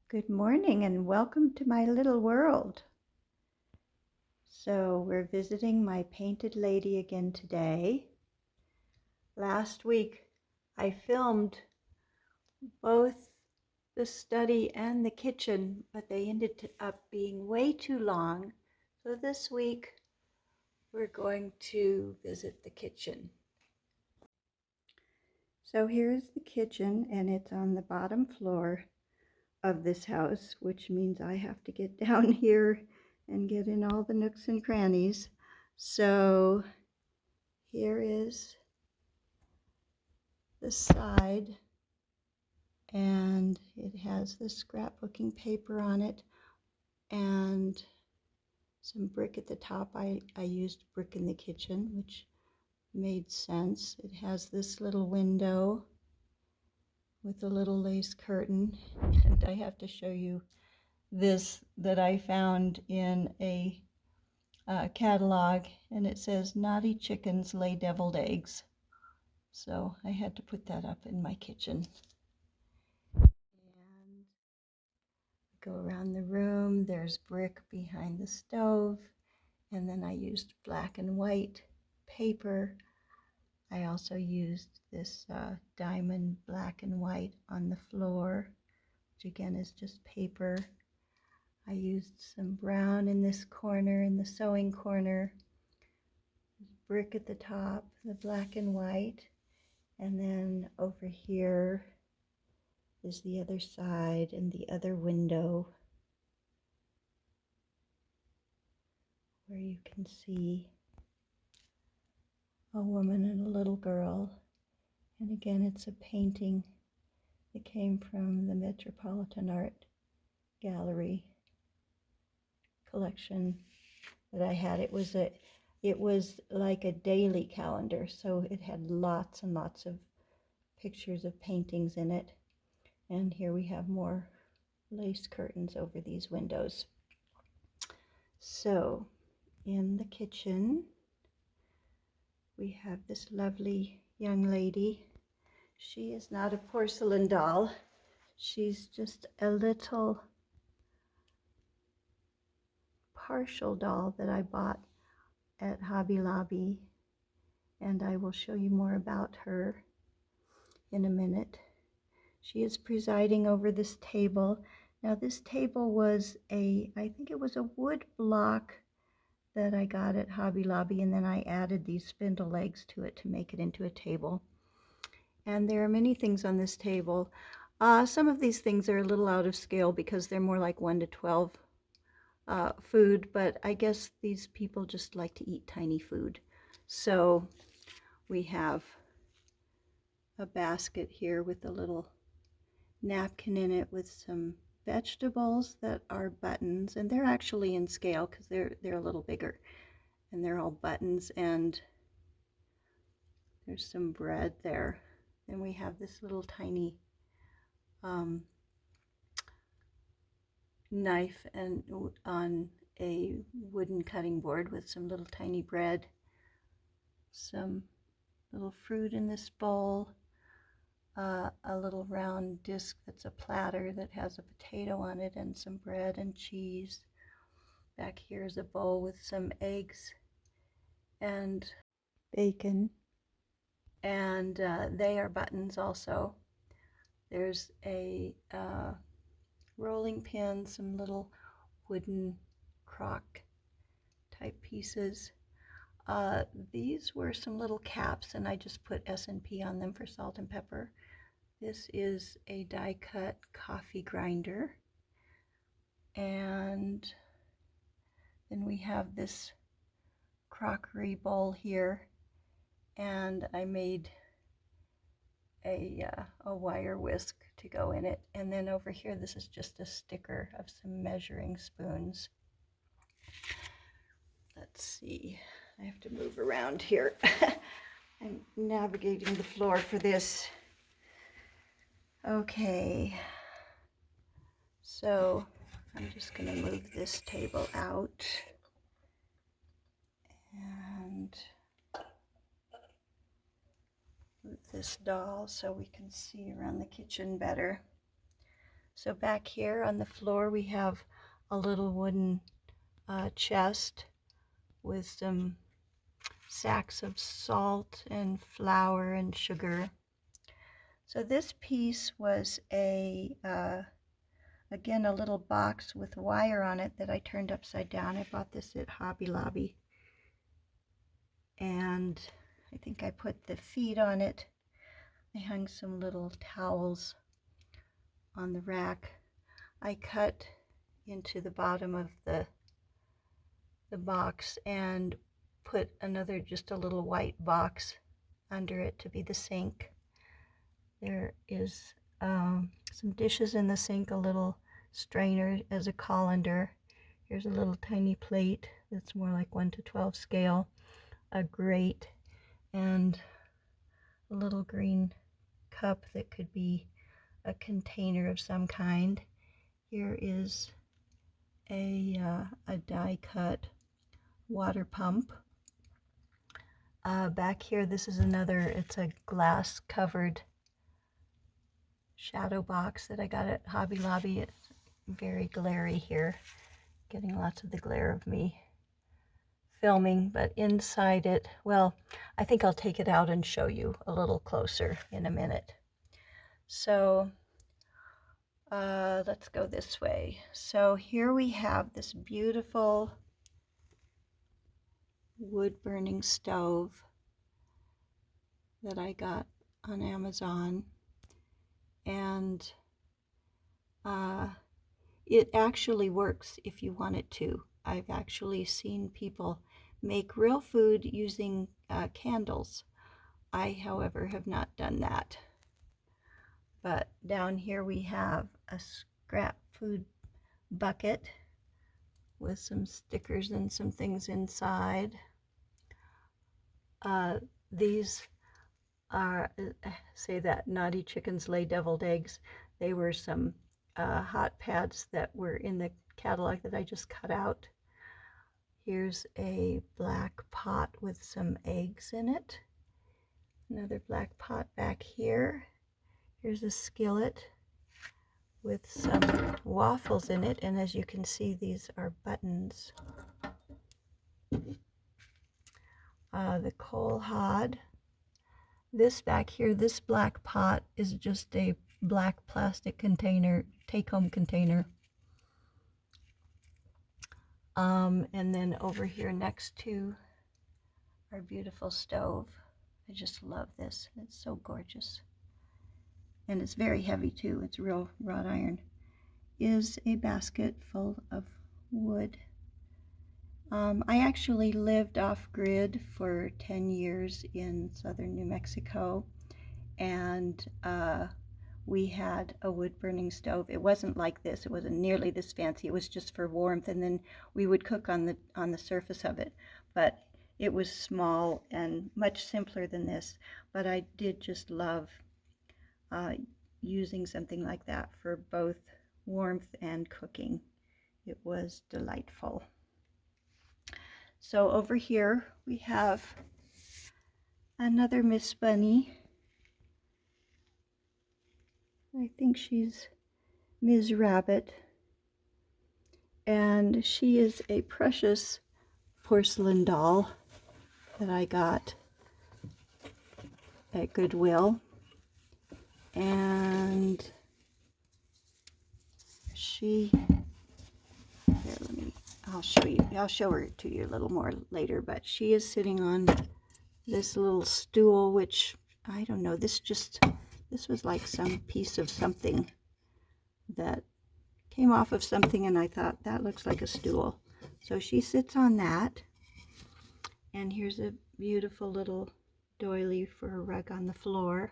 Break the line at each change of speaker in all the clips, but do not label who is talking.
Good morning and welcome to my little world. So we're visiting my painted lady again today. Last week I filmed both the study and the kitchen, but they ended up being way too long. So this week we're going to visit the kitchen. So here's the kitchen, and it's on the bottom floor of this house, which means I have to get down here and get in all the nooks and crannies. So here is the side, and it has the scrapbooking paper on it and some brick at the top. I used brick in the kitchen, which made sense. It has this little window with a little lace curtain, and I have to show you this that I found in a catalog, and it says naughty chickens lay deviled eggs. So I had to put that up in my kitchen. And go around the room. There's brick behind the stove, and then I used black and white paper. I also used this diamond black and white on the floor, which again is just paper. I used some brown in this corner, in the sewing corner, brick at the top, the black and white, and then over here is the other side and the other window where you can see a woman and a little girl. And again, it's a painting that came from the Metropolitan Art Gallery collection that I had. It was like a daily calendar, so it had lots and lots of pictures of paintings in it. And here we have more lace curtains over these windows. So in the kitchen, we have this lovely young lady. She is not a porcelain doll. She's just a little partial doll that I bought at Hobby Lobby, and I will show you more about her in a minute. She is presiding over this table. Now this table was I think it was a wood block that I got at Hobby Lobby, and then I added these spindle legs to it to make it into a table. And there are many things on this table. Some of these things are a little out of scale because they're more like 1 to 12 food, but I guess these people just like to eat tiny food. So we have a basket here with a little napkin in it with some vegetables that are buttons, and they're actually in scale because they're a little bigger, and they're all buttons, and there's some bread there. Then we have this little tiny knife and on a wooden cutting board with some little tiny bread, some little fruit in this bowl, a little round disc that's a platter that has a potato on it, and some bread and cheese. Back here is a bowl with some eggs and bacon, and they are buttons also. There's a rolling pin, some little wooden crock type pieces. These were some little caps, and I just put S&P on them for salt and pepper. This is a die-cut coffee grinder, and then we have this crockery bowl here, and I made a wire whisk to go in it. And then over here, this is just a sticker of some measuring spoons. Let's see, I have to move around here. I'm navigating the floor for this. Okay, so I'm just going to move this table out and move this doll so we can see around the kitchen better. So back here on the floor we have a little wooden chest with some sacks of salt and flour and sugar. So this piece was again, a little box with wire on it that I turned upside down. I bought this at Hobby Lobby. And I think I put the feet on it. I hung some little towels on the rack. I cut into the bottom of the box and put another, just a little white box under it to be the sink. There is some dishes in the sink, a little strainer as a colander. Here's a little tiny plate that's more like 1 to 12 scale, a grate, and a little green cup that could be a container of some kind. Here is a die-cut water pump. Back here, this is another, it's a glass covered shadow box that I got at Hobby Lobby. It's very glary here, getting lots of the glare of me filming, but inside it, well, I think I'll take it out and show you a little closer in a minute. So let's go this way. So here we have this beautiful wood burning stove that I got on Amazon, and it actually works if you want it to. I've actually seen people make real food using candles. I, however, have not done that. But down here we have a scrap food bucket with some stickers and some things inside. These are, say that naughty chickens lay deviled eggs. They were some hot pads that were in the catalog that I just cut out. Here's a black pot with some eggs in it. Another black pot back here. Here's a skillet with some waffles in it, and as you can see, these are buttons. The coal hod. This back here, this black pot is just a black plastic container, take-home container. And then over here next to our beautiful stove, I just love this. It's so gorgeous. And it's very heavy too. It's real wrought iron. Is a basket full of wood. I actually lived off-grid for 10 years in southern New Mexico, and we had a wood-burning stove. It wasn't like this. It wasn't nearly this fancy. It was just for warmth, and then we would cook on the surface of it. But it was small and much simpler than this. But I did just love using something like that for both warmth and cooking. It was delightful. So over here we have another Miss Bunny. I think she's Ms. Rabbit, and she is a precious porcelain doll that I got at Goodwill, and she, here, I'll show her to you a little more later, but she is sitting on this little stool, which I don't know, this was like some piece of something that came off of something, and I thought that looks like a stool. So she sits on that, and here's a beautiful little doily for a rug on the floor.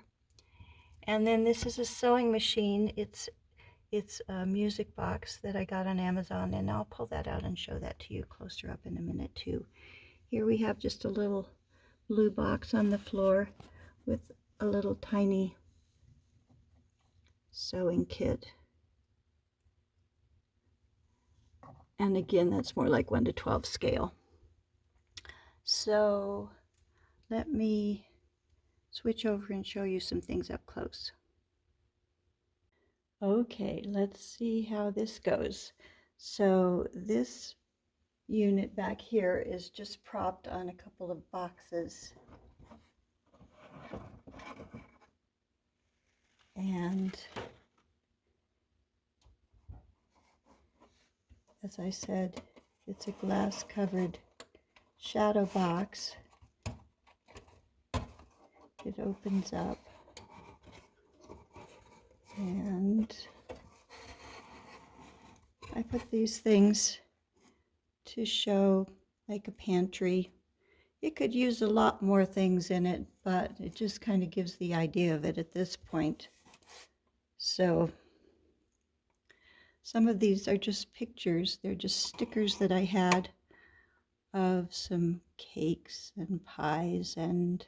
And then this is a sewing machine. It's a music box that I got on Amazon, and I'll pull that out and show that to you closer up in a minute too. Here we have just a little blue box on the floor with a little tiny sewing kit. And again, that's more like 1 to 12 scale. So let me switch over and show you some things up close. Okay, let's see how this goes. So this unit back here is just propped on a couple of boxes. And as I said, it's a glass covered shadow box. It opens up and I put these things to show like a pantry. It could use a lot more things in it, but it just kind of gives the idea of it at this point. So some of these are just pictures. They're just stickers that I had of some cakes and pies and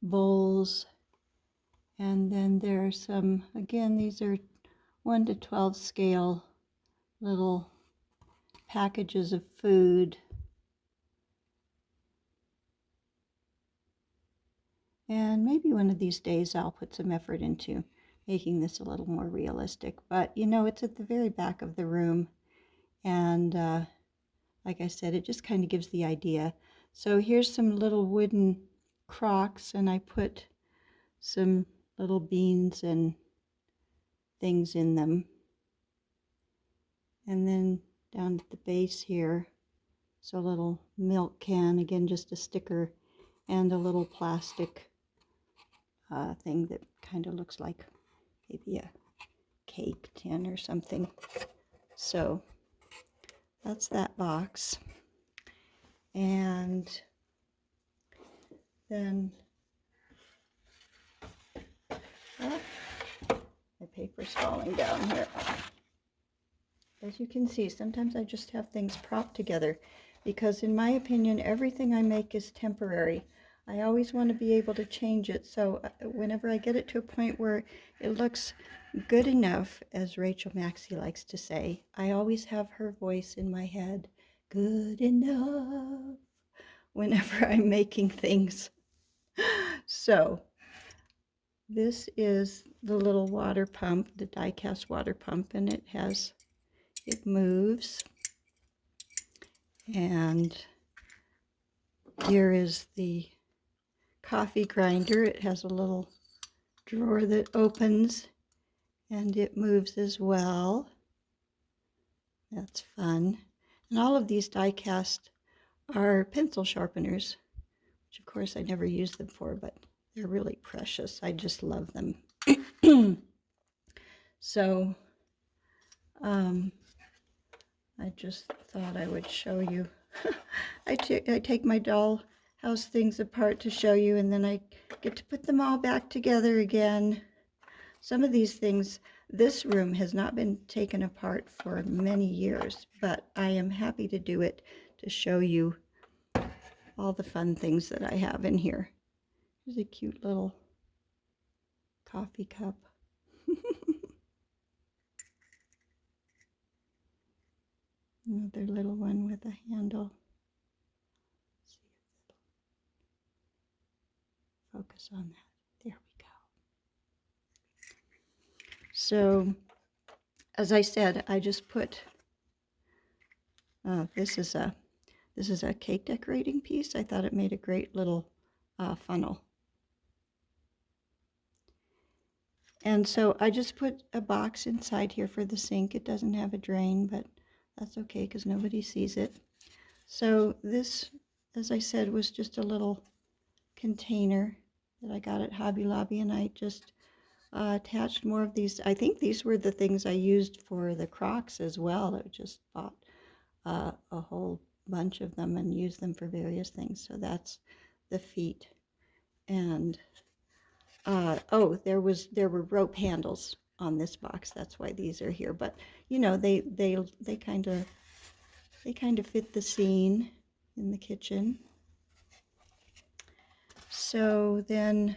bowls. And then there are some, again, these are 1 to 12 scale little packages of food. And maybe one of these days I'll put some effort into making this a little more realistic. But you know, it's at the very back of the room. And like I said, it just kind of gives the idea. So here's some little wooden crocks, and I put some little beans and things in them. And then down at the base here, so a little milk can, again, just a sticker, and a little plastic thing that kind of looks like maybe a cake tin or something. So that's that box. And then my paper's falling down here. As you can see, sometimes I just have things propped together because in my opinion, everything I make is temporary. I always want to be able to change it. So whenever I get it to a point where it looks good enough, as Rachel Maxey likes to say, I always have her voice in my head, good enough, whenever I'm making things. So this is the little water pump, the die-cast water pump, and it moves. And here is the coffee grinder. It has a little drawer that opens and it moves as well. That's fun. And all of these die cast are pencil sharpeners, which of course I never use them for, but they're really precious. I just love them. So I just thought I would show you. I take my doll house things apart to show you, and then I get to put them all back together again. Some of these things, this room has not been taken apart for many years, but I am happy to do it to show you all the fun things that I have in here. Here's a cute little coffee cup. Another little one with a handle. Let's see if it'll focus on that. There we go. So, as I said, I just put, this is a cake decorating piece. I thought it made a great little funnel. And so I just put a box inside here for the sink. It doesn't have a drain, but that's okay because nobody sees it. So this, as I said, was just a little container that I got at Hobby Lobby, and I just attached more of these. I think these were the things I used for the Crocs as well. I just bought a whole bunch of them and used them for various things. So that's the feet. And oh, there were rope handles on this box. That's why these are here. But you know, they kind of fit the scene in the kitchen. So then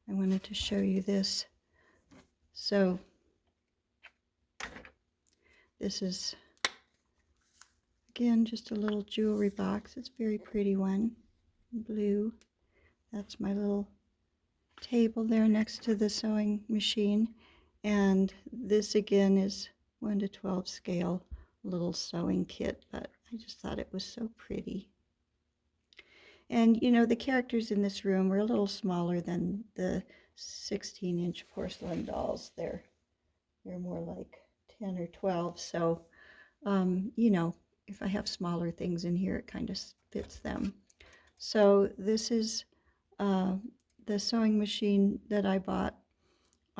I wanted to show you this. So this is, again, just a little jewelry box. It's a very pretty one, blue. That's my little table there next to the sewing machine. And this again is 1 to 12 scale little sewing kit, but I just thought it was so pretty. And you know, the characters in this room are a little smaller than the 16-inch porcelain dolls. They're more like 10 or 12. So, you know, if I have smaller things in here, it kind of fits them. So this is the sewing machine that I bought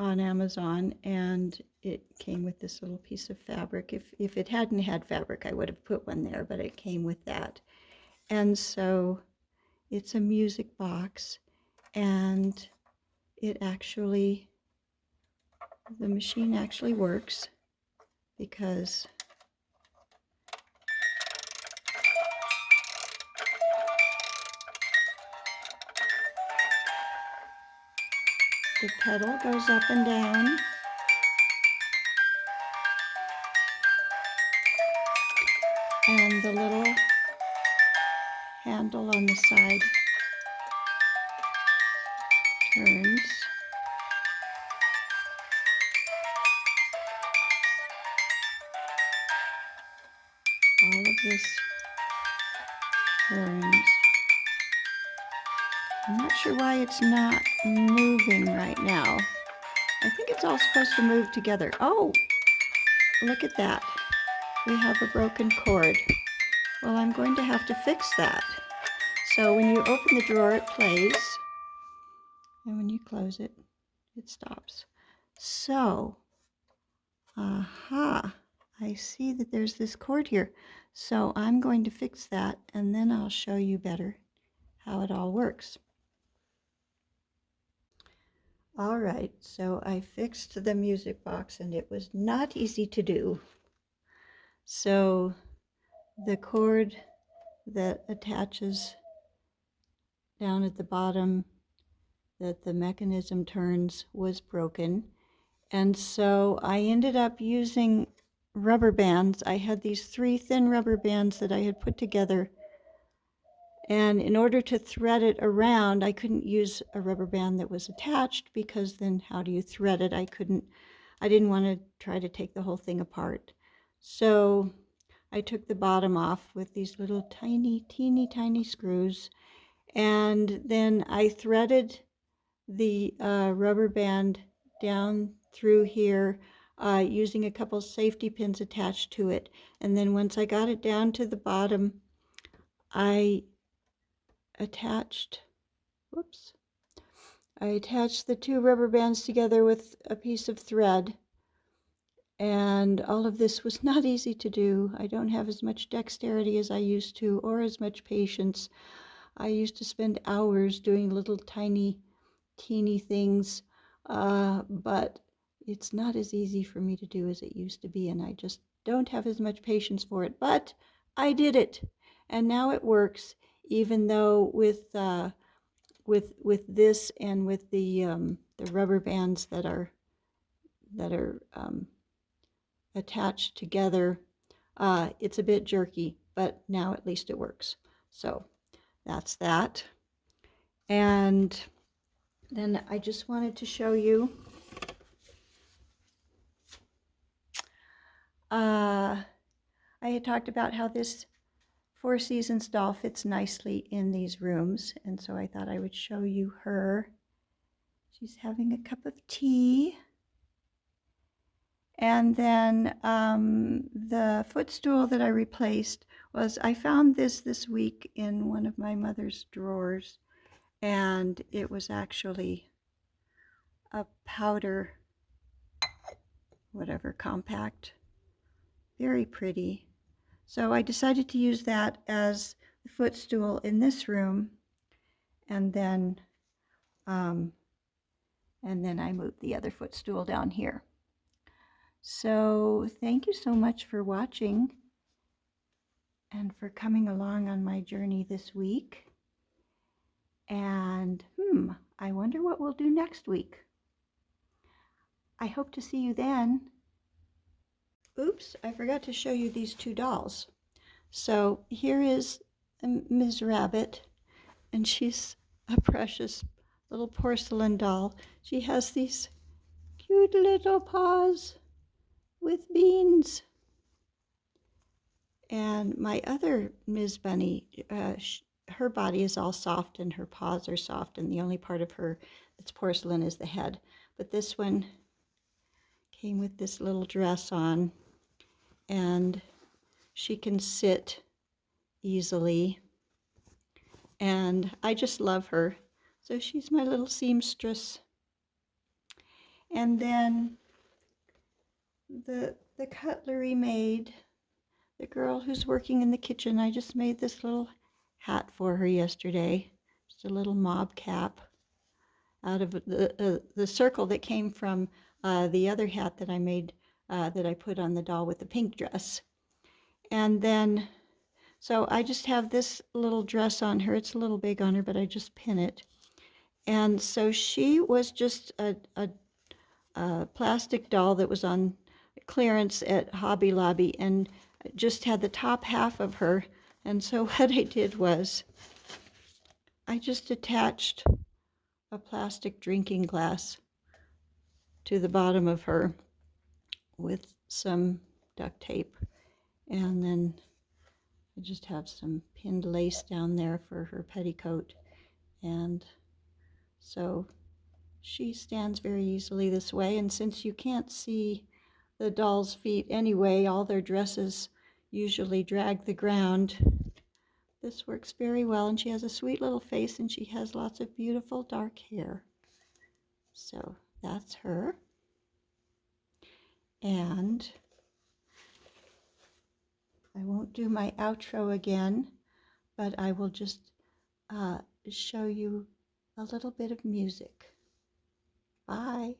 on Amazon, and it came with this little piece of fabric. If it hadn't had fabric, I would have put one there, but it came with that. And so it's a music box, and it actually, the machine actually works because the pedal goes up and down, and the little handle on the side turns. All of this turns. I'm not sure why it's not moving right now. I think it's all supposed to move together. Oh, look at that. We have a broken cord. Well, I'm going to have to fix that. So when you open the drawer, it plays. And when you close it, it stops. So, aha, I see that there's this cord here. So I'm going to fix that, and then I'll show you better how it all works. All right, so I fixed the music box, and it was not easy to do. So the cord that attaches down at the bottom that the mechanism turns was broken. And so I ended up using rubber bands. I had these 3 thin rubber bands that I had put together. And in order to thread it around, I couldn't use a rubber band that was attached, because then how do you thread it? I didn't want to try to take the whole thing apart. So I took the bottom off with these little tiny, teeny tiny screws. And then I threaded the rubber band down through here using a couple safety pins attached to it. And then once I got it down to the bottom, I attached the 2 rubber bands together with a piece of thread. And all of this was not easy to do. I don't have as much dexterity as I used to, or as much patience. I used to spend hours doing little tiny, teeny things, but it's not as easy for me to do as it used to be, and I just don't have as much patience for it. But I did it, and now it works, even though with this and with the rubber bands that are attached together, it's a bit jerky, but now at least it works. So that's that. And then I just wanted to show you I had talked about how this Four Seasons doll fits nicely in these rooms, and so I thought I would show you her. She's having a cup of tea. And then the footstool that I replaced was, I found this week in one of my mother's drawers, and it was actually a powder, whatever, compact. Very pretty. So I decided to use that as the footstool in this room, and then I moved the other footstool down here. So thank you so much for watching and for coming along on my journey this week. And I wonder what we'll do next week. I hope to see you then. Oops, I forgot to show you these 2 dolls. So here is Ms. Rabbit, and she's a precious little porcelain doll. She has these cute little paws with beans. And my other Ms. Bunny, her body is all soft and her paws are soft, and the only part of her that's porcelain is the head. But this one came with this little dress on, and she can sit easily, and I just love her. So she's my little seamstress. And then the cutlery maid, the girl who's working in the kitchen, I just made this little hat for her yesterday. Just a little mob cap out of the circle that came from the other hat that I made, that I put on the doll with the pink dress. And then, so I just have this little dress on her. It's a little big on her, but I just pin it. And so she was just a plastic doll that was on clearance at Hobby Lobby, and just had the top half of her. And so what I did was I just attached a plastic drinking glass to the bottom of her with some duct tape, and then I just have some pinned lace down there for her petticoat. And so she stands very easily this way, and since you can't see the doll's feet anyway, all their dresses usually drag the ground, this works very well. And she has a sweet little face, and she has lots of beautiful dark hair. So that's her. And I won't do my outro again, but I will just show you a little bit of music. Bye.